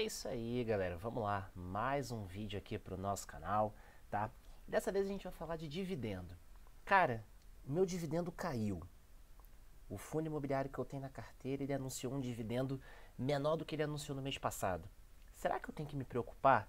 isso aí, galera. Vamos lá. Mais um vídeo aqui pro nosso canal, tá? Dessa vez a gente vai falar de dividendo. Cara, meu dividendo caiu. O fundo imobiliário que eu tenho na carteira, ele anunciou um dividendo menor do que ele anunciou no mês passado. Será que eu tenho que me preocupar?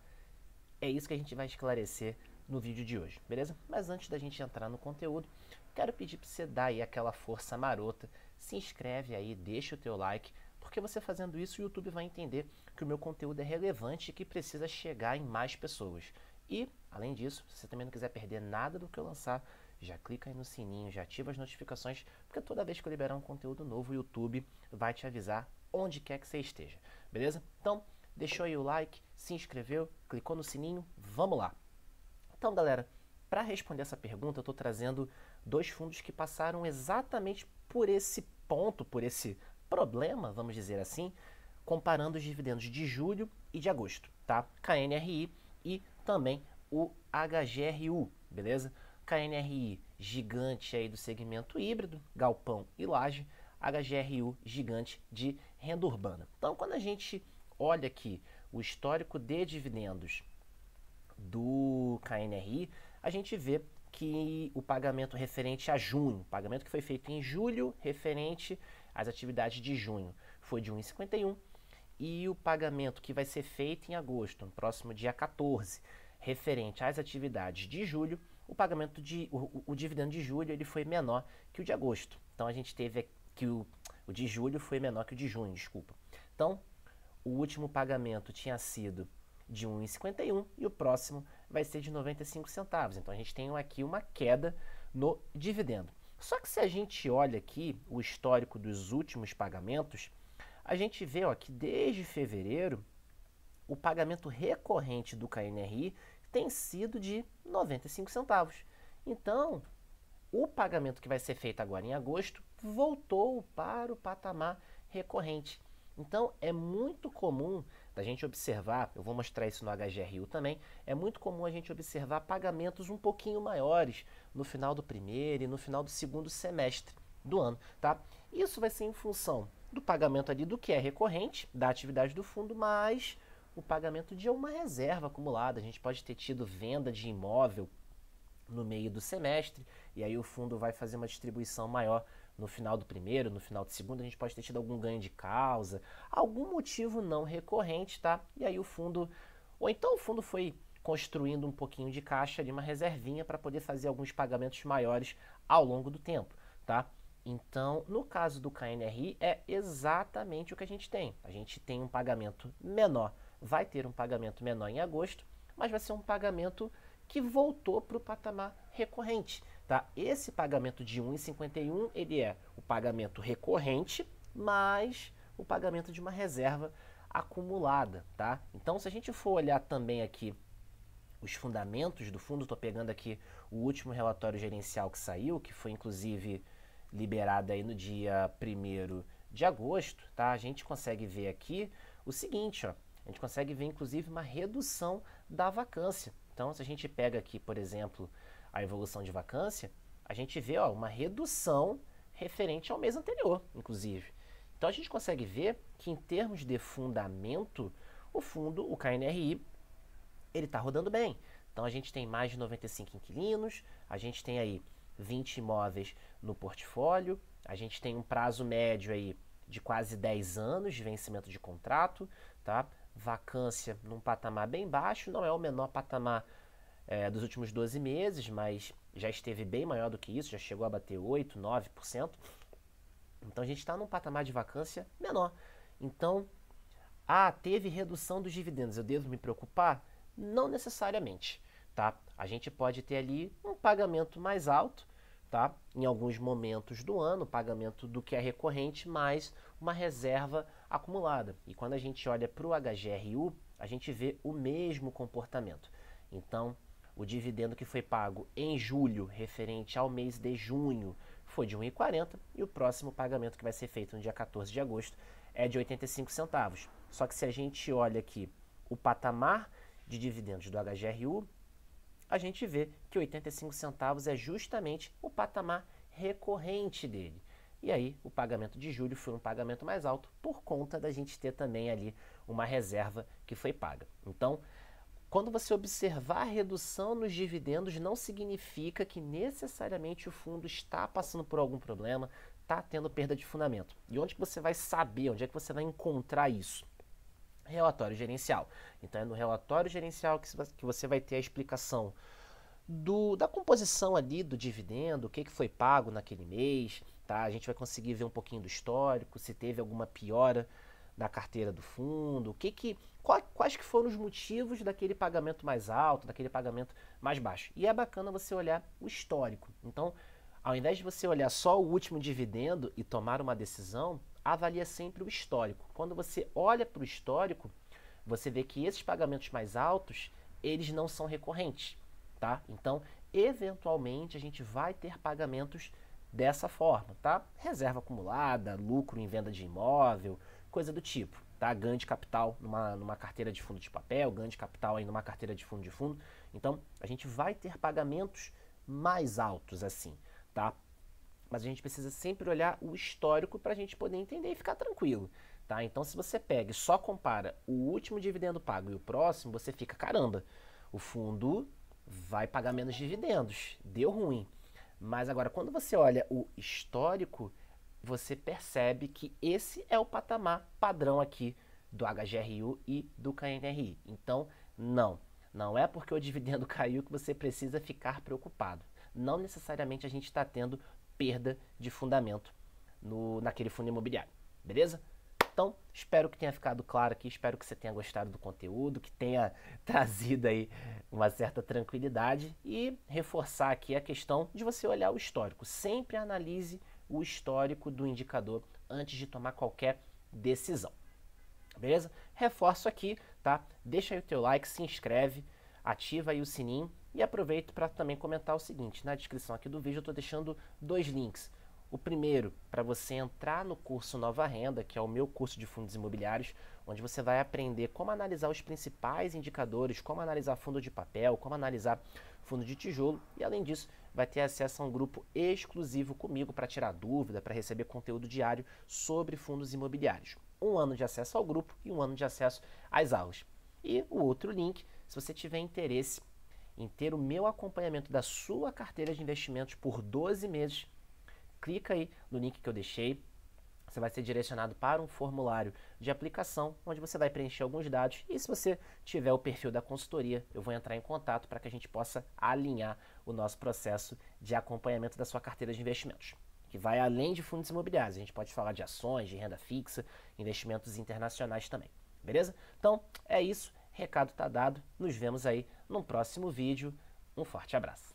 É isso que a gente vai esclarecer no vídeo de hoje, beleza? Mas antes da gente entrar no conteúdo, quero pedir para você dar aí aquela força marota, se inscreve aí, deixa o teu like, porque você fazendo isso o YouTube vai entender que o meu conteúdo é relevante e que precisa chegar em mais pessoas. E, além disso, se você também não quiser perder nada do que eu lançar, já clica aí no sininho, já ativa as notificações, porque toda vez que eu liberar um conteúdo novo, o YouTube vai te avisar onde quer que você esteja, beleza? Então, deixou aí o like, se inscreveu, clicou no sininho, vamos lá! Então, galera, para responder essa pergunta, eu estou trazendo dois fundos que passaram exatamente por esse ponto, por esse problema, vamos dizer assim, comparando os dividendos de julho e de agosto, tá? KNRI e também o HGRU, beleza? KNRI, gigante aí do segmento híbrido, galpão e laje, HGRU, gigante de renda urbana. Então, quando a gente olha aqui o histórico de dividendos do KNRI, a gente vê que o pagamento referente a junho, o pagamento que foi feito em julho referente às atividades de junho, foi de 1,51 e o pagamento que vai ser feito em agosto, no próximo dia 14, referente às atividades de julho, o dividendo de julho ele foi menor que o de agosto. Então a gente teve que o de julho foi menor que o de junho, desculpa. Então, o último pagamento tinha sido de 1,51 e o próximo vai ser de 95 centavos. Então a gente tem aqui uma queda no dividendo. Só que se a gente olha aqui o histórico dos últimos pagamentos, a gente vê que desde fevereiro o pagamento recorrente do KNRI tem sido de 95 centavos. Então, o pagamento que vai ser feito agora em agosto voltou para o patamar recorrente. Então, é muito comum da gente observar, eu vou mostrar isso no HGRU também, é muito comum a gente observar pagamentos um pouquinho maiores no final do primeiro e no final do segundo semestre do ano, tá? Isso vai ser em função do pagamento ali do que é recorrente, da atividade do fundo, mais o pagamento de uma reserva acumulada. A gente pode ter tido venda de imóvel no meio do semestre, e aí o fundo vai fazer uma distribuição maior no final do primeiro, no final do segundo, a gente pode ter tido algum ganho de causa, algum motivo não recorrente, tá? E aí o fundo, ou então o fundo foi construindo um pouquinho de caixa ali, uma reservinha para poder fazer alguns pagamentos maiores ao longo do tempo, tá? Então, no caso do KNRI, é exatamente o que a gente tem. A gente tem um pagamento menor, vai ter um pagamento menor em agosto, mas vai ser um pagamento que voltou para o patamar recorrente, tá? Esse pagamento de 1,51, ele é o pagamento recorrente, mais o pagamento de uma reserva acumulada, tá? Então, se a gente for olhar também aqui os fundamentos do fundo, estou pegando aqui o último relatório gerencial que saiu, que foi inclusive liberado aí no dia 1º de agosto, tá? A gente consegue ver aqui o seguinte, ó, a gente consegue ver inclusive uma redução da vacância. Então, se a gente pega aqui, por exemplo, a evolução de vacância, a gente vê uma redução referente ao mês anterior, inclusive. Então, a gente consegue ver que, em termos de fundamento, o fundo, o KNRI, ele está rodando bem. Então, a gente tem mais de 95 inquilinos, a gente tem aí 20 imóveis no portfólio, a gente tem um prazo médio aí de quase 10 anos de vencimento de contrato, tá? Vacância num patamar bem baixo, não é o menor patamar dos últimos 12 meses, mas já esteve bem maior do que isso, já chegou a bater 8%, 9%. Então a gente está num patamar de vacância menor. Então, teve redução dos dividendos, eu devo me preocupar? Não necessariamente, tá? A gente pode ter ali um pagamento mais alto, tá? Em alguns momentos do ano, pagamento do que é recorrente, mais uma reserva acumulada. E quando a gente olha para o HGRU, a gente vê o mesmo comportamento. Então, o dividendo que foi pago em julho, referente ao mês de junho, foi de 1,40 e o próximo pagamento que vai ser feito no dia 14 de agosto é de 85 centavos. Só que se a gente olha aqui o patamar de dividendos do HGRU, a gente vê que 85 centavos é justamente o patamar recorrente dele. E aí, o pagamento de julho foi um pagamento mais alto por conta da gente ter também ali uma reserva que foi paga. Então, quando você observar a redução nos dividendos, não significa que necessariamente o fundo está passando por algum problema, está tendo perda de fundamento. E onde que você vai saber, onde é que você vai encontrar isso? Relatório gerencial. Então é no relatório gerencial que você vai ter a explicação da composição ali do dividendo, o que foi pago naquele mês, tá? A gente vai conseguir ver um pouquinho do histórico, se teve alguma piora da carteira do fundo, quais que foram os motivos daquele pagamento mais alto, daquele pagamento mais baixo. E é bacana você olhar o histórico. Então, ao invés de você olhar só o último dividendo e tomar uma decisão, avalia sempre o histórico. Quando você olha para o histórico, você vê que esses pagamentos mais altos, eles não são recorrentes, tá? Então, eventualmente, a gente vai ter pagamentos dessa forma, tá? Reserva acumulada, lucro em venda de imóvel, coisa do tipo, tá? Ganho de capital numa carteira de fundo de papel, ganho de capital aí numa carteira de fundo. Então, a gente vai ter pagamentos mais altos assim, tá? Mas a gente precisa sempre olhar o histórico para a gente poder entender e ficar tranquilo, tá? Então, se você pega e só compara o último dividendo pago e o próximo, você fica, caramba, o fundo vai pagar menos dividendos, deu ruim. Mas agora, quando você olha o histórico, você percebe que esse é o patamar padrão aqui do HGRU e do KNRI. Então, não é porque o dividendo caiu que você precisa ficar preocupado. Não necessariamente a gente está tendo perda de fundamento naquele fundo imobiliário, beleza? Então, espero que tenha ficado claro aqui, espero que você tenha gostado do conteúdo, que tenha trazido aí uma certa tranquilidade e reforçar aqui a questão de você olhar o histórico. Sempre analise o histórico do indicador antes de tomar qualquer decisão, beleza? Reforço aqui, tá? Deixa aí o teu like, se inscreve, ativa aí o sininho e aproveito para também comentar o seguinte, na descrição aqui do vídeo eu estou deixando 2 links. O primeiro, para você entrar no curso Nova Renda, que é o meu curso de fundos imobiliários, onde você vai aprender como analisar os principais indicadores, como analisar fundo de papel, como analisar fundo de tijolo e, além disso, vai ter acesso a um grupo exclusivo comigo para tirar dúvida, para receber conteúdo diário sobre fundos imobiliários. 1 ano de acesso ao grupo e 1 ano de acesso às aulas. E o outro link, se você tiver interesse em ter o meu acompanhamento da sua carteira de investimentos por 12 meses, clica aí no link que eu deixei, você vai ser direcionado para um formulário de aplicação, onde você vai preencher alguns dados e se você tiver o perfil da consultoria, eu vou entrar em contato para que a gente possa alinhar o nosso processo de acompanhamento da sua carteira de investimentos, que vai além de fundos imobiliários, a gente pode falar de ações, de renda fixa, investimentos internacionais também, beleza? Então, é isso, recado está dado, nos vemos aí no próximo vídeo, um forte abraço.